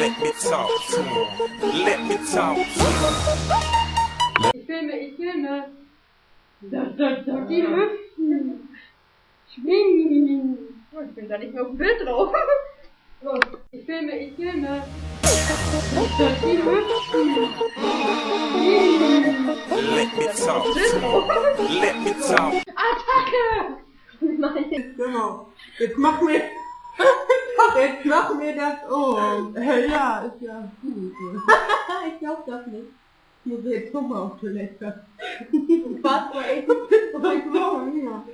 Let me talk to him. Let me talk to him. Ich filme. Die Hüften. Schwingen. Ich bin da nicht mehr auf dem Bild drauf. Los, ich filme. Die Hüften. Let me talk to him. Let me talk. Attacke! Nein. Genau. Jetzt mach mir das um. Ja, ist ja gut. Ich glaub das nicht. Ich muss jetzt nochmal auf Toilette. Was war ich? Ja.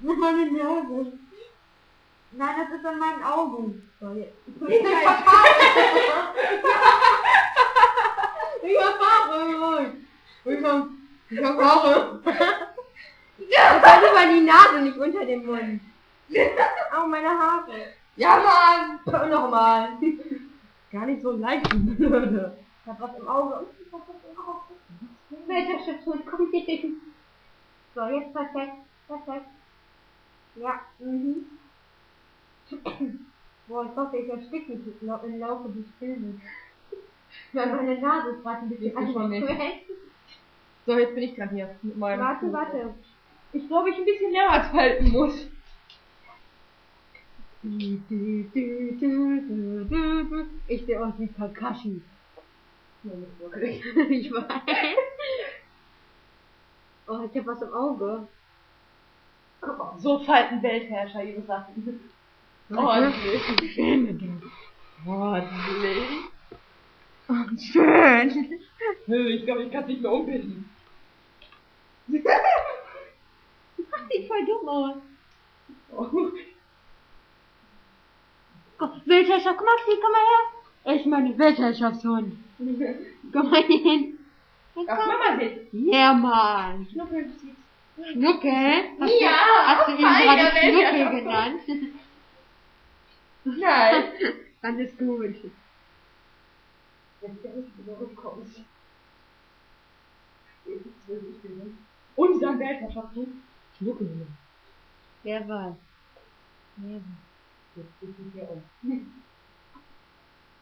Mach mal mit Nase. Nein, das ist an meinen Augen. So, jetzt. Ich hab Haare. Das war über die Nase, nicht unter dem Mund. Au, meine Haare. Ja, Mann! Nochmal. Gar nicht so leicht, blöde. Ich hab was im Auge. Welcher Station kommt hier hin? So, jetzt perfekt. Ja, Boah, ich hoffe, ich ersticke mich im Laufe des Filmes. Weil meine Nase ist gerade ein bisschen angeschwellt. So, jetzt bin ich dran hier mit meinem... Warte. Ich glaube, ich ein bisschen mehrmals halten muss. Ich sehe aus wie Kakashi. Ja, nicht wirklich. Ich weiß. Oh, ich hab was im Auge. Guck mal, so falten Weltherrscher ihre Sachen. Ordentlich. Ordentlich. Schön. Ich glaube, ich kann es nicht mehr umbinden. Das sieht voll dumm aus. Weltherrschaft, komm mal her. Ich meine Weltherrschaftshund. Komm mal hier hin. Ach, Mama sieht. Ja, Mann. Schnuckel sieht. Schnuckel? Ja, Hast du ihn fein, gerade der Schnuckel Weltherrschaft. genannt? Nein. Dann ist gut. Wenn der nicht wieder rückkommt. Unser Weltherrschaftshund. Schnuckel. Wer war? Jetzt geht es hier um.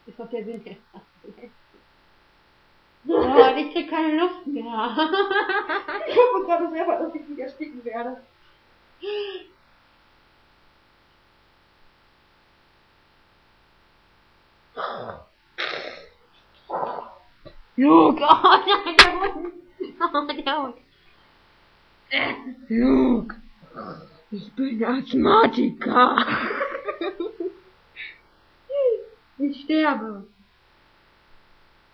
Ist doch der Weltherrschaft. Oh, ich krieg keine Luft mehr. Ich hoffe gerade selber, dass ich nicht ersticken werde. Luke, oh nein, der Hund. Oh, der Hund. Luke, ich bin Asthmatiker. Ich sterbe.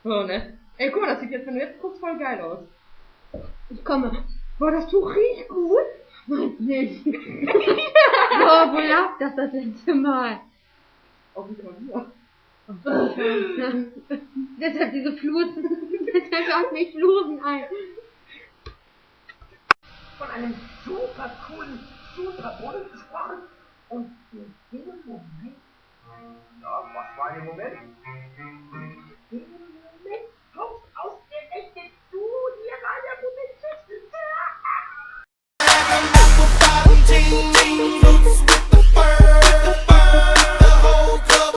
Oh, ne? Ey, guck mal, das sieht jetzt, wenn du jetzt guckst, voll geil aus. Ich komme. Boah, das Tuch riecht gut. Weiß nicht. Oh, wo lag das letzte Mal? Auf dem Klavier. Deshalb diese Flusen. Deshalb auch nicht Flusen ein. Von einem super coolen Superbullen gesprochen. Und in dem Moment. Ja, was war im Moment? In dem